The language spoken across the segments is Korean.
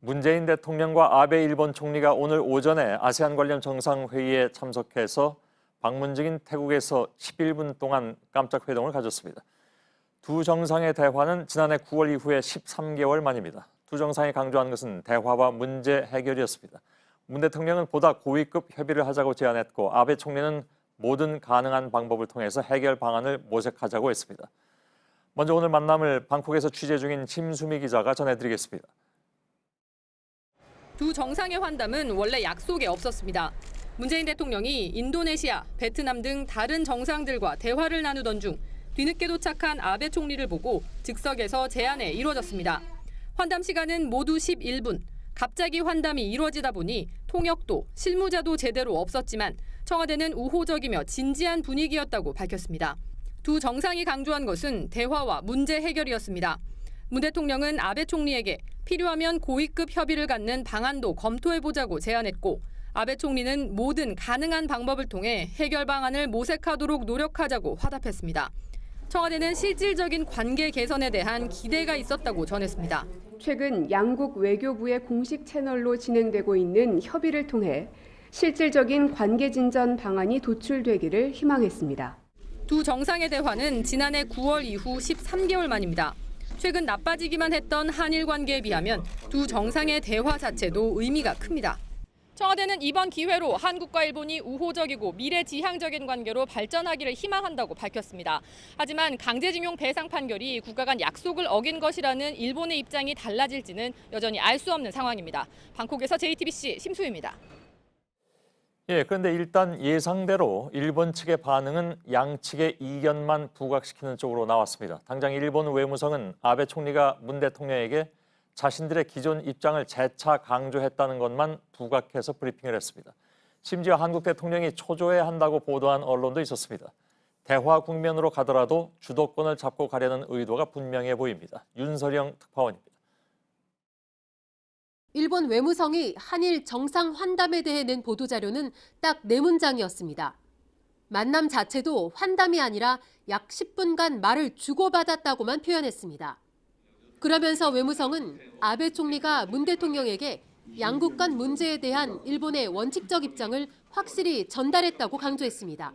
문재인 대통령과 아베 일본 총리가 오늘 오전에 아세안 관련 정상회의에 참석해서 방문 중인 태국에서 11분 동안 깜짝 회동을 가졌습니다. 두 정상의 대화는 지난해 9월 이후에 13개월 만입니다. 두 정상이 강조한 것은 대화와 문제 해결이었습니다. 문 대통령은 보다 고위급 협의를 하자고 제안했고 아베 총리는 모든 가능한 방법을 통해서 해결 방안을 모색하자고 했습니다. 먼저 오늘 만남을 방콕에서 취재 중인 심수미 기자가 전해드리겠습니다. 두 정상의 환담은 원래 약속에 없었습니다. 문재인 대통령이 인도네시아, 베트남 등 다른 정상들과 대화를 나누던 중 뒤늦게 도착한 아베 총리를 보고 즉석에서 제안에 이루어졌습니다. 환담 시간은 모두 11분. 갑자기 환담이 이루어지다 보니 통역도 실무자도 제대로 없었지만 청와대는 우호적이며 진지한 분위기였다고 밝혔습니다. 두 정상이 강조한 것은 대화와 문제 해결이었습니다. 문 대통령은 아베 총리에게 필요하면 고위급 협의를 갖는 방안도 검토해보자고 제안했고 아베 총리는 모든 가능한 방법을 통해 해결 방안을 모색하도록 노력하자고 화답했습니다. 청와대는 실질적인 관계 개선에 대한 기대가 있었다고 전했습니다. 최근 양국 외교부의 공식 채널로 진행되고 있는 협의를 통해 실질적인 관계 진전 방안이 도출되기를 희망했습니다. 두 정상의 대화는 지난해 9월 이후 13개월 만입니다. 최근 나빠지기만 했던 한일 관계에 비하면 두 정상의 대화 자체도 의미가 큽니다. 청와대는 이번 기회로 한국과 일본이 우호적이고 미래지향적인 관계로 발전하기를 희망한다고 밝혔습니다. 하지만 강제징용 배상 판결이 국가 간 약속을 어긴 것이라는 일본의 입장이 달라질지는 여전히 알 수 없는 상황입니다. 방콕에서 JTBC 심수희입니다. 그런데 일단 예상대로 일본 측의 반응은 양측의 이견만 부각시키는 쪽으로 나왔습니다. 당장 일본 외무성은 아베 총리가 문 대통령에게 자신들의 기존 입장을 재차 강조했다는 것만 부각해서 브리핑을 했습니다. 심지어 한국 대통령이 초조해야 한다고 보도한 언론도 있었습니다. 대화 국면으로 가더라도 주도권을 잡고 가려는 의도가 분명해 보입니다. 윤서령 특파원입니다. 일본 외무성이 한일 정상 환담에 대해 낸 보도자료는 딱 4문장이었습니다. 만남 자체도 환담이 아니라 약 10분간 말을 주고받았다고만 표현했습니다. 그러면서 외무성은 아베 총리가 문 대통령에게 양국 간 문제에 대한 일본의 원칙적 입장을 확실히 전달했다고 강조했습니다.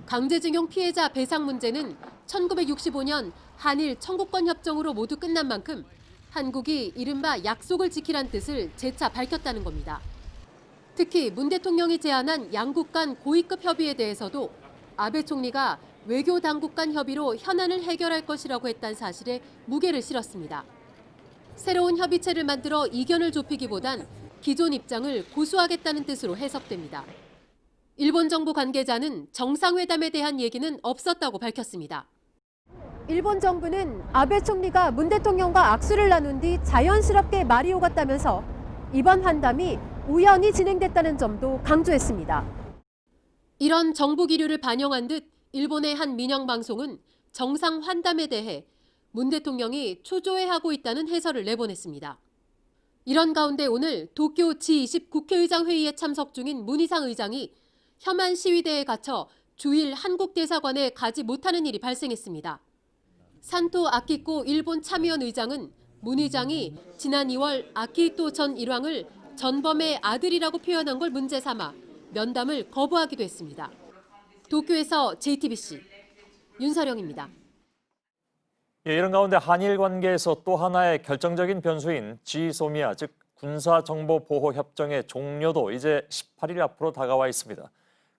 강제징용 피해자 배상 문제는 1965년 한일 청구권 협정으로 모두 끝난 만큼 한국이 이른바 약속을 지키란 뜻을 재차 밝혔다는 겁니다. 특히 문 대통령이 제안한 양국 간 고위급 협의에 대해서도 아베 총리가 외교 당국 간 협의로 현안을 해결할 것이라고 했다는 사실에 무게를 실었습니다. 새로운 협의체를 만들어 이견을 좁히기보단 기존 입장을 고수하겠다는 뜻으로 해석됩니다. 일본 정부 관계자는 정상회담에 대한 얘기는 없었다고 밝혔습니다. 일본 정부는 아베 총리가 문 대통령과 악수를 나눈 뒤 자연스럽게 말이 오갔다면서 이번 환담이 우연히 진행됐다는 점도 강조했습니다. 이런 정부 기류를 반영한 듯 일본의 한 민영 방송은 정상 환담에 대해 문 대통령이 초조해하고 있다는 해설을 내보냈습니다. 이런 가운데 오늘 도쿄 G20 국회의장 회의에 참석 중인 문희상 의장이 혐한 시위대에 갇혀 주일 한국 대사관에 가지 못하는 일이 발생했습니다. 산토 아키코 일본 참의원 의장은 문 의장이 지난 2월 아키히토 전 일왕을 전범의 아들이라고 표현한 걸 문제 삼아 면담을 거부하기도 했습니다. 도쿄에서 JTBC 윤서령입니다. 이런 가운데 한일 관계에서 또 하나의 결정적인 변수인 지소미아, 즉 군사정보보호협정의 종료도 이제 18일 앞으로 다가와 있습니다.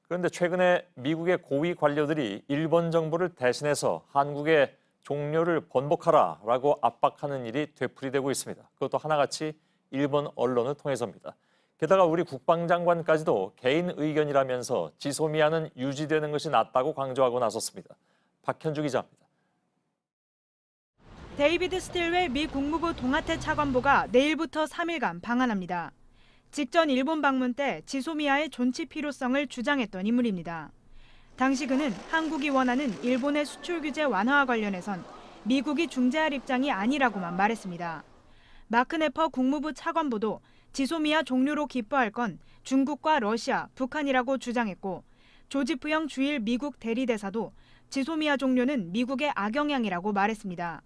그런데 최근에 미국의 고위 관료들이 일본 정부를 대신해서 한국의 종료를 번복하라라고 압박하는 일이 되풀이되고 있습니다. 그것도 하나같이 일본 언론을 통해서입니다. 게다가 우리 국방장관까지도 개인 의견이라면서 지소미아는 유지되는 것이 낫다고 강조하고 나섰습니다. 박현주 기자입니다. 데이비드 스틸웰 미 국무부 동아태 차관보가 내일부터 3일간 방한합니다. 직전 일본 방문 때 지소미아의 존치 필요성을 주장했던 인물입니다. 당시 그는 한국이 원하는 일본의 수출 규제 완화와 관련해선 미국이 중재할 입장이 아니라고만 말했습니다. 마크 네퍼 국무부 차관보도 지소미아 종료로 기뻐할 건 중국과 러시아, 북한이라고 주장했고 조지프영 주일 미국 대리대사도 지소미아 종료는 미국의 악영향이라고 말했습니다.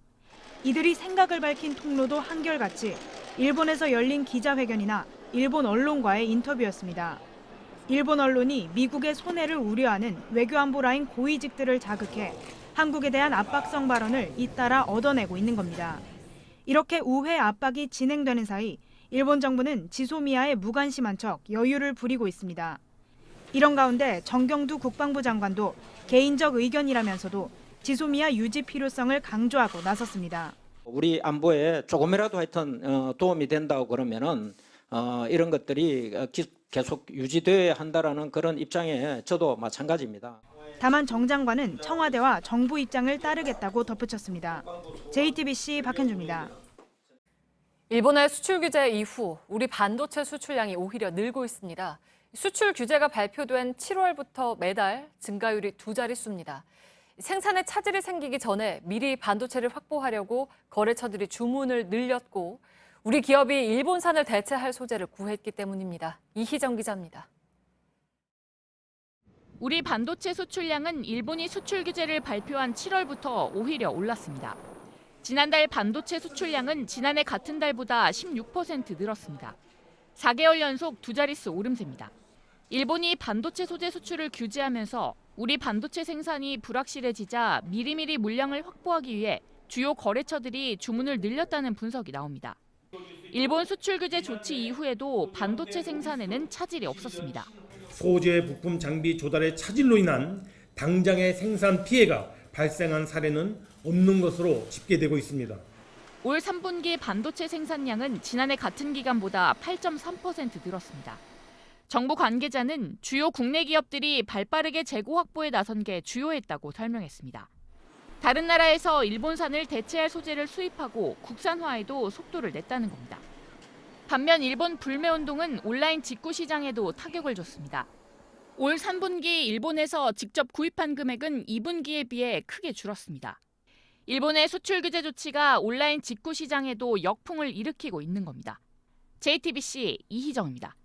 이들이 생각을 밝힌 통로도 한결같이 일본에서 열린 기자회견이나 일본 언론과의 인터뷰였습니다. 일본 언론이 미국의 손해를 우려하는 외교안보 라인 고위직들을 자극해 한국에 대한 압박성 발언을 잇따라 얻어내고 있는 겁니다. 이렇게 우회 압박이 진행되는 사이 일본 정부는 지소미아에 무관심한 척 여유를 부리고 있습니다. 이런 가운데 정경두 국방부 장관도 개인적 의견이라면서도 지소미아 유지 필요성을 강조하고 나섰습니다. 우리 안보에 조금이라도 하여튼 도움이 된다고 그러면은 이런 것들이 계속 유지돼야 한다라는 그런 입장에 저도 마찬가지입니다. 다만 정 장관은 청와대와 정부 입장을 따르겠다고 덧붙였습니다. JTBC 박현주입니다. 일본의 수출 규제 이후 우리 반도체 수출량이 오히려 늘고 있습니다. 수출 규제가 발표된 7월부터 매달 증가율이 2자릿수입니다. 생산에 차질이 생기기 전에 미리 반도체를 확보하려고 거래처들이 주문을 늘렸고 우리 기업이 일본산을 대체할 소재를 구했기 때문입니다. 이희정 기자입니다. 우리 반도체 수출량은 일본이 수출 규제를 발표한 7월부터 오히려 올랐습니다. 지난달 반도체 수출량은 지난해 같은 달보다 16% 늘었습니다. 4개월 연속 2자릿수 오름세입니다. 일본이 반도체 소재 수출을 규제하면서 우리 반도체 생산이 불확실해지자 미리미리 물량을 확보하기 위해 주요 거래처들이 주문을 늘렸다는 분석이 나옵니다. 일본 수출 규제 조치 이후에도 반도체 생산에는 차질이 없었습니다. 소재 부품 장비 조달의 차질로 인한 당장의 생산 피해가 발생한 사례는 없는 것으로 집계되고 있습니다. 올 3분기 반도체 생산량은 지난해 같은 기간보다 8.3% 늘었습니다. 정부 관계자는 주요 국내 기업들이 발빠르게 재고 확보에 나선 게 주요했다고 설명했습니다. 다른 나라에서 일본산을 대체할 소재를 수입하고 국산화에도 속도를 냈다는 겁니다. 반면 일본 불매운동은 온라인 직구 시장에도 타격을 줬습니다. 올 3분기 일본에서 직접 구입한 금액은 2분기에 비해 크게 줄었습니다. 일본의 수출 규제 조치가 온라인 직구 시장에도 역풍을 일으키고 있는 겁니다. JTBC 이희정입니다.